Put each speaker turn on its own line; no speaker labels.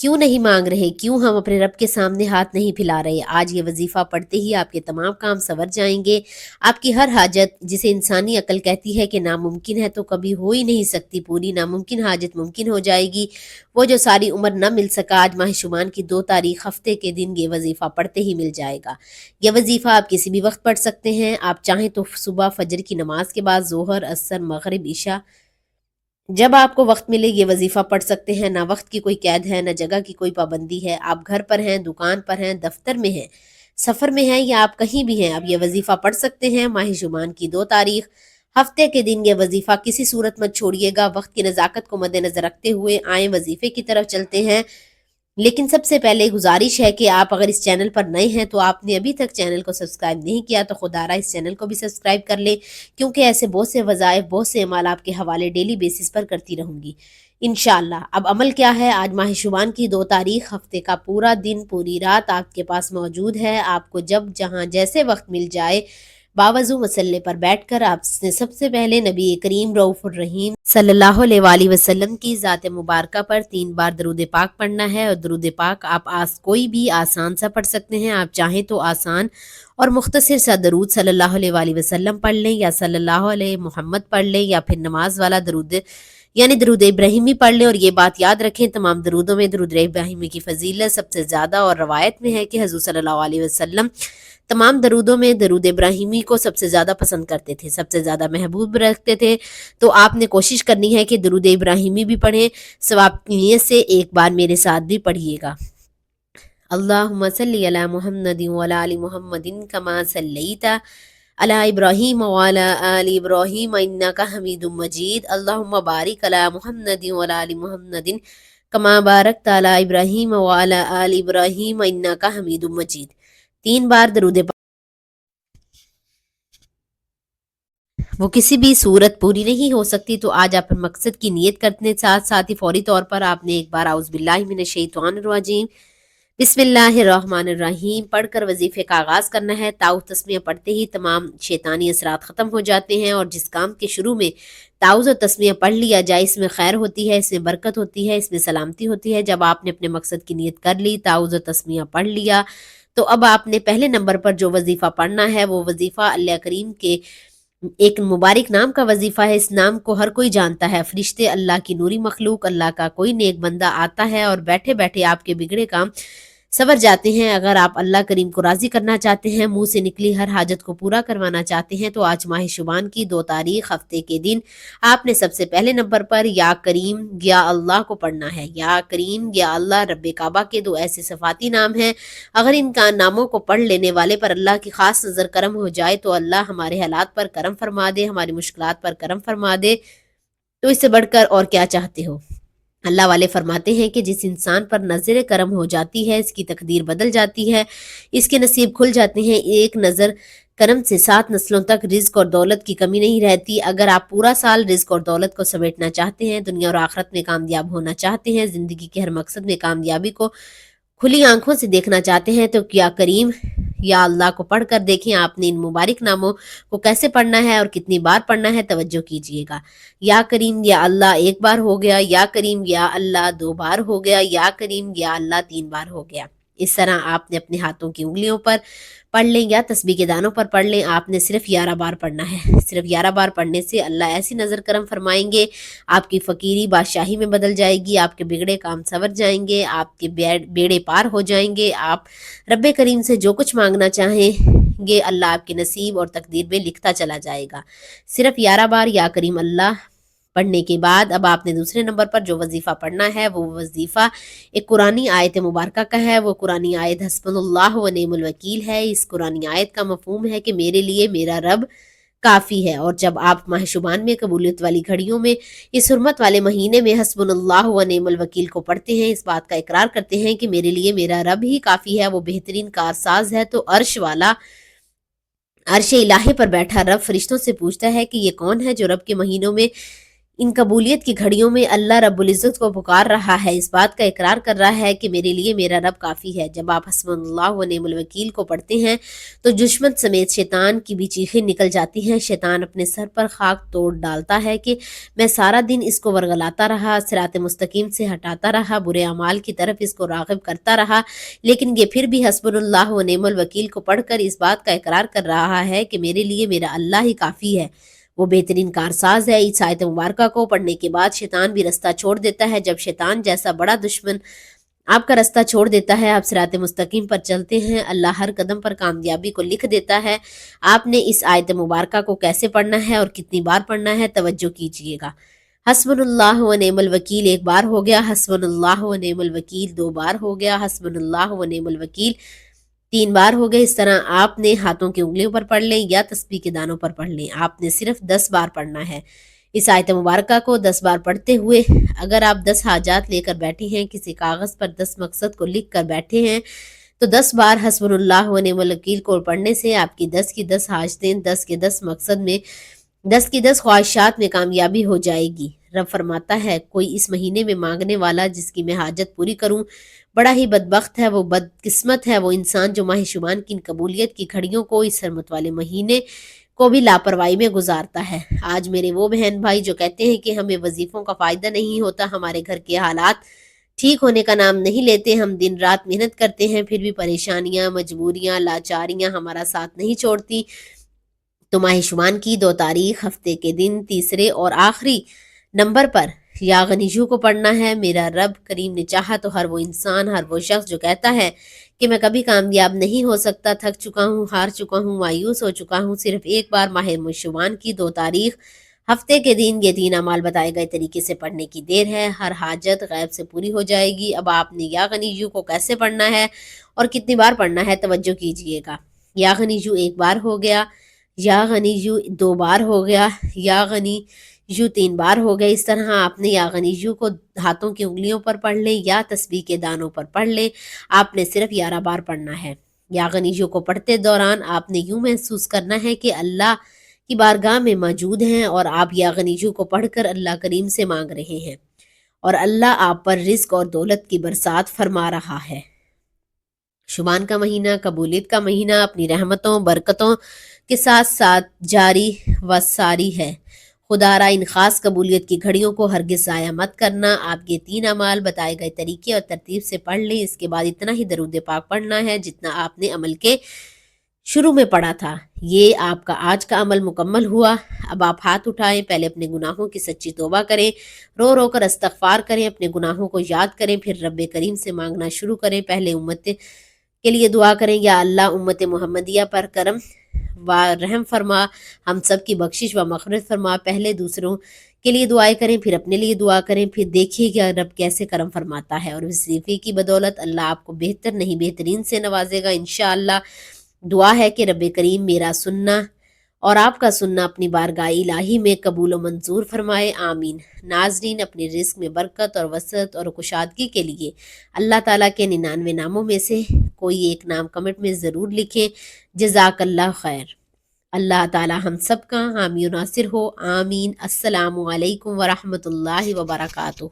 کیوں نہیں مانگ رہے، کیوں ہم اپنے رب کے سامنے ہاتھ نہیں پھیلا رہے؟ آج یہ وظیفہ پڑھتے ہی آپ کے تمام کام سنور جائیں گے۔ آپ کی ہر حاجت جسے انسانی عقل کہتی ہے کہ ناممکن ہے تو کبھی ہو ہی نہیں سکتی، پوری ناممکن حاجت ممکن ہو جائے گی۔ وہ جو ساری عمر نہ مل سکا، آج ماہ شعبان کی 2 تاریخ ہفتے کے دن یہ وظیفہ پڑھتے ہی مل جائے گا۔ یہ وظیفہ آپ کسی بھی وقت پڑھ سکتے ہیں، آپ چاہیں تو صبح فجر کی نماز کے بعد، ظہر، عصر، مغرب، عشاء، جب آپ کو وقت ملے یہ وظیفہ پڑھ سکتے ہیں۔ نہ وقت کی کوئی قید ہے، نہ جگہ کی کوئی پابندی ہے۔ آپ گھر پر ہیں، دکان پر ہیں، دفتر میں ہیں، سفر میں ہیں، یا آپ کہیں بھی ہیں، اب یہ وظیفہ پڑھ سکتے ہیں۔ ماہ شعبان کی 2 تاریخ ہفتے کے دن یہ وظیفہ کسی صورت مت چھوڑیے گا۔ وقت کی نزاکت کو مد نظر رکھتے ہوئے آئیں وظیفے کی طرف چلتے ہیں۔ لیکن سب سے پہلے گزارش ہے کہ آپ اگر اس چینل پر نئے ہیں تو آپ نے ابھی تک چینل کو سبسکرائب نہیں کیا تو خدا را اس چینل کو بھی سبسکرائب کر لیں، کیونکہ ایسے بہت سے وظائف، بہت سے اعمال آپ کے حوالے ڈیلی بیسس پر کرتی رہوں گی انشاءاللہ۔ اب عمل کیا ہے؟ آج ماہ شعبان کی 2 تاریخ ہفتے کا پورا دن، پوری رات آپ کے پاس موجود ہے۔ آپ کو جب جہاں جیسے وقت مل جائے، باوضو مسلح پر بیٹھ کر آپ نے سب سے پہلے نبی کریم رؤوف الرحیم صلی اللہ علیہ وآلہ وسلم کی ذات مبارکہ پر 3 بار درود پاک پڑھنا ہے۔ اور درود پاک آپ کوئی بھی آسان سا پڑھ سکتے ہیں۔ آپ چاہیں تو آسان اور مختصر سا درود صلی اللہ علیہ وآلہ وسلم پڑھ لیں، یا صلی اللہ علیہ محمد پڑھ لیں، یا پھر نماز والا درود یعنی درود ابراہیمی پڑھ لیں۔ اور یہ بات یاد رکھیں، تمام درودوں میں درود ابراہیمی کی فضیلت سب سے زیادہ، اور روایت میں ہے کہ حضور صلی اللہ علیہ وسلم تمام درودوں میں درود ابراہیمی کو سب سے زیادہ پسند کرتے تھے، سب سے زیادہ محبوب رکھتے تھے۔ تو آپ نے کوشش کرنی ہے کہ درود ابراہیمی بھی پڑھیں، ثواب کی نیت سے ایک بار میرے ساتھ بھی پڑھیے گا۔ اللہم صلی علی محمد وعلی آل محمد کما صلیت علی ابراہیم وعلی آل ابراہیم انک حمید مجید۔ اللہم بارک علی محمد وعلی آل محمد کما بارکت علی ابراہیم وعلی آل ابراہیم انک حمید مجید۔ 3 بار درود وہ کسی بھی صورت پوری نہیں ہو سکتی، تو آج آپ مقصد کی نیت کرنے ساتھ ساتھ ہی فوری طور پر آپ نے ایک بار اعوذ باللہ من الشیطان الرجیم بسم اللہ الرحمن الرحیم پڑھ کر وظیفے کا آغاز کرنا ہے۔ تعوذ تسمیہ پڑھتے ہی تمام شیطانی اثرات ختم ہو جاتے ہیں، اور جس کام کے شروع میں تعوذ و تسمیہ پڑھ لیا جائے اس میں خیر ہوتی ہے، اس میں برکت ہوتی ہے، اس میں سلامتی ہوتی ہے۔ جب آپ نے اپنے مقصد کی نیت کر لی، تعوذ و تسمیہ پڑھ لیا، تو اب آپ نے پہلے نمبر پر جو وظیفہ پڑھنا ہے وہ وظیفہ اللہ کریم کے ایک مبارک نام کا وظیفہ ہے۔ اس نام کو ہر کوئی جانتا ہے، فرشتے، اللہ کی نوری مخلوق، اللہ کا کوئی نیک بندہ آتا ہے اور بیٹھے بیٹھے آپ کے بگڑے کام سنور جاتے ہیں۔ اگر آپ اللہ کریم کو راضی کرنا چاہتے ہیں، منہ سے نکلی ہر حاجت کو پورا کروانا چاہتے ہیں، تو آج ماہ شعبان کی 2 تاریخ ہفتے کے دن آپ نے سب سے پہلے نمبر پر یا کریم یا اللہ کو پڑھنا ہے۔ یا کریم یا اللہ رب کعبہ کے 2 ایسے صفاتی نام ہیں، اگر ان کا ناموں کو پڑھ لینے والے پر اللہ کی خاص نظر کرم ہو جائے تو اللہ ہمارے حالات پر کرم فرما دے، ہماری مشکلات پر کرم فرما دے۔ تو اس سے بڑھ کر اور کیا چاہتے ہو؟ اللہ والے فرماتے ہیں کہ جس انسان پر نظر کرم ہو جاتی ہے اس کی تقدیر بدل جاتی ہے، اس کے نصیب کھل جاتے ہیں۔ ایک نظر کرم سے 7 نسلوں تک رزق اور دولت کی کمی نہیں رہتی۔ اگر آپ پورا سال رزق اور دولت کو سمیٹنا چاہتے ہیں، دنیا اور آخرت میں کامیاب ہونا چاہتے ہیں، زندگی کے ہر مقصد میں کامیابی کو کھلی آنکھوں سے دیکھنا چاہتے ہیں، تو یا کریم یا اللہ کو پڑھ کر دیکھیں آپ نے ان مبارک ناموں کو کیسے پڑھنا ہے اور کتنی بار پڑھنا ہے، توجہ کیجئے گا۔ یا کریم یا اللہ 1 بار ہو گیا، یا کریم یا اللہ 2 بار ہو گیا، یا کریم یا اللہ 3 بار ہو گیا۔ اس طرح آپ نے اپنے ہاتھوں کی انگلیوں پر پڑھ لیں یا تسبیح کے دانوں پر پڑھ لیں، آپ نے صرف 11 بار پڑھنا ہے۔ صرف 11 بار پڑھنے سے اللہ ایسی نظر کرم فرمائیں گے، آپ کی فقیری بادشاہی میں بدل جائے گی، آپ کے بگڑے کام سنور جائیں گے، آپ کے بیڑے پار ہو جائیں گے، آپ رب کریم سے جو کچھ مانگنا چاہیں گے اللہ آپ کے نصیب اور تقدیر میں لکھتا چلا جائے گا۔ صرف 11 بار یا کریم اللہ پڑھنے کے بعد اب آپ نے دوسرے نمبر پر جو وظیفہ پڑھنا ہے وہ وظیفہ ایک قرآنی آیت مبارکہ کا ہے۔ وہ قرآنی آیت حسبنا اللہ و نعم الوکیل ہے۔ اس قرآنی آیت کا مفہوم ہے کہ میرے لیے میرا رب کافی ہے۔ اور جب آپ ماہ شعبان میں قبولیت والی گھڑیوں میں اس حرمت والے مہینے میں حسبنا اللہ و نعم الوکیل کو پڑھتے ہیں، اس بات کا اقرار کرتے ہیں کہ میرے لیے میرا رب ہی کافی ہے، وہ بہترین کارساز ہے، تو عرش والا، عرش الہی پر بیٹھا رب فرشتوں سے پوچھتا ہے کہ یہ کون ہے جو رب کے مہینوں میں ان قبولیت کی گھڑیوں میں اللہ رب العزت کو پکار رہا ہے، اس بات کا اقرار کر رہا ہے کہ میرے لیے میرا رب کافی ہے۔ جب آپ حسبنا اللہ و نعم الوکیل کو پڑھتے ہیں تو دشمن سمیت شیطان کی بھی چیخیں نکل جاتی ہیں۔ شیطان اپنے سر پر خاک توڑ ڈالتا ہے کہ میں سارا دن اس کو ورگلاتا رہا، صراط مستقیم سے ہٹاتا رہا، برے اعمال کی طرف اس کو راغب کرتا رہا، لیکن یہ پھر بھی حسبنا اللہ و نعم الوکیل کو پڑھ کر اس بات کا اقرار کر رہا ہے کہ میرے لیے میرا اللہ ہی کافی ہے، وہ بہترین کارساز ہے۔ اس آیت مبارکہ کو پڑھنے کے بعد شیطان بھی رستہ چھوڑ دیتا ہے۔ جب شیطان جیسا بڑا دشمن آپ کا رستہ چھوڑ دیتا ہے، آپ صراط مستقیم پر چلتے ہیں، اللہ ہر قدم پر کامیابی کو لکھ دیتا ہے۔ آپ نے اس آیت مبارکہ کو کیسے پڑھنا ہے اور کتنی بار پڑھنا ہے، توجہ کیجئے گا۔ حسبنا اللہ و نعم الوکیل ایک بار ہو گیا، حسبنا اللہ و نعم الوکیل دو بار ہو گیا، حسبنا اللہ و نعم الوکیل تین بار ہو گئے۔ اس طرح آپ نے ہاتھوں کی انگلیوں پر پڑھ لیں یا تسبیح کے دانوں پر پڑھ لیں، آپ نے صرف 10 بار پڑھنا ہے۔ اس آیت مبارکہ کو 10 بار پڑھتے ہوئے اگر آپ 10 حاجات لے کر بیٹھے ہیں، کسی کاغذ پر 10 مقصد کو لکھ کر بیٹھے ہیں، تو 10 بار حسبنا اللہ و نعم الوکیل کو پڑھنے سے آپ کی 10 کی 10 حاجتیں، 10 کے 10 مقصد میں، 10 کی 10 خواہشات میں کامیابی ہو جائے گی۔ رب فرماتا ہے کوئی اس مہینے میں مانگنے والا جس کی میں حاجت پوری کروں، بڑا ہی بدبخت ہے، وہ بدقسمت ہے وہ انسان جو ماہ شبان کی ان قبولیت کی گھڑیوں کو اس حرمت والے مہینے کو بھی لاپرواہی میں گزارتا ہے۔ آج میرے وہ بہن بھائی جو کہتے ہیں کہ ہمیں وظیفوں کا فائدہ نہیں ہوتا، ہمارے گھر کے حالات ٹھیک ہونے کا نام نہیں لیتے، ہم دن رات محنت کرتے ہیں پھر بھی پریشانیاں، مجبوریاں، لاچاریاں ہمارا ساتھ نہیں چھوڑتی، تو ماہ شبان کی 2 تاریخ ہفتے کے دن تیسرے اور آخری نمبر پر یا غنیجو کو پڑھنا ہے۔ میرا رب کریم نے چاہا تو ہر وہ انسان، ہر وہ شخص جو کہتا ہے کہ میں کبھی کامیاب نہیں ہو سکتا، تھک چکا ہوں، ہار چکا ہوں، مایوس ہو چکا ہوں، صرف ایک بار ماہ شبان کی 2 تاریخ ہفتے کے دن یہ 3 اعمال بتائے گئے طریقے سے پڑھنے کی دیر ہے، ہر حاجت غیب سے پوری ہو جائے گی۔ اب آپ نے یا غنیجو کو کیسے پڑھنا ہے اور کتنی بار پڑھنا ہے، توجہ کیجئے گا۔ یا غنیجو ایک بار ہو گیا، یا غنیجو 2 بار ہو گیا، یا غنیجو 3 بار ہو گئے۔ اس طرح آپ نے یا غنیجو کو ہاتھوں کی انگلیوں پر پڑھ لیں یا تسبیح کے دانوں پر پڑھ لیں، آپ نے صرف 11 بار پڑھنا ہے۔ یا غنیجو کو پڑھتے دوران آپ نے یوں محسوس کرنا ہے کہ اللہ کی بارگاہ میں موجود ہیں اور آپ یا غنیجو کو پڑھ کر اللہ کریم سے مانگ رہے ہیں اور اللہ آپ پر رزق اور دولت کی برسات فرما رہا ہے۔ شبان کا مہینہ قبولیت کا مہینہ اپنی رحمتوں برکتوں کے ساتھ ساتھ جاری و ساری ہے۔ خدا را ان خاص قبولیت کی گھڑیوں کو ہرگز ضائع مت کرنا۔ آپ یہ 3 اعمال بتائے گئے طریقے اور ترتیب سے پڑھ لیں، اس کے بعد اتنا ہی درود پاک پڑھنا ہے جتنا آپ نے عمل کے شروع میں پڑھا تھا۔ یہ آپ کا آج کا عمل مکمل ہوا۔ اب آپ ہاتھ اٹھائیں، پہلے اپنے گناہوں کی سچی توبہ کریں، رو رو کر استغفار کریں، اپنے گناہوں کو یاد کریں، پھر رب کریم سے مانگنا شروع کریں۔ پہلے امت کے لیے دعا کریں، یا اللہ امت محمدیہ پر کرم و رحم فرما، ہم سب کی بخشش و مغفرت فرما۔ پہلے دوسروں کے لیے دعائیں کریں، پھر اپنے لیے دعا کریں، پھر دیکھیے کہ رب کیسے کرم فرماتا ہے، اور اس وظیفے کی بدولت اللہ آپ کو بہتر نہیں بہترین سے نوازے گا انشاءاللہ۔ دعا ہے کہ رب کریم میرا سننا اور آپ کا سننا اپنی بارگاہ الہی میں قبول و منظور فرمائے، آمین۔ ناظرین، اپنے رزق میں برکت اور وسعت اور کشادگی کے لیے اللہ تعالیٰ کے 99 ناموں میں سے کوئی ایک نام کمنٹ میں ضرور لکھیں۔ جزاک اللہ خیر۔ اللہ تعالیٰ ہم سب کا حامی و ناصر ہو، آمین۔ السلام علیکم ورحمۃ اللہ وبرکاتہ۔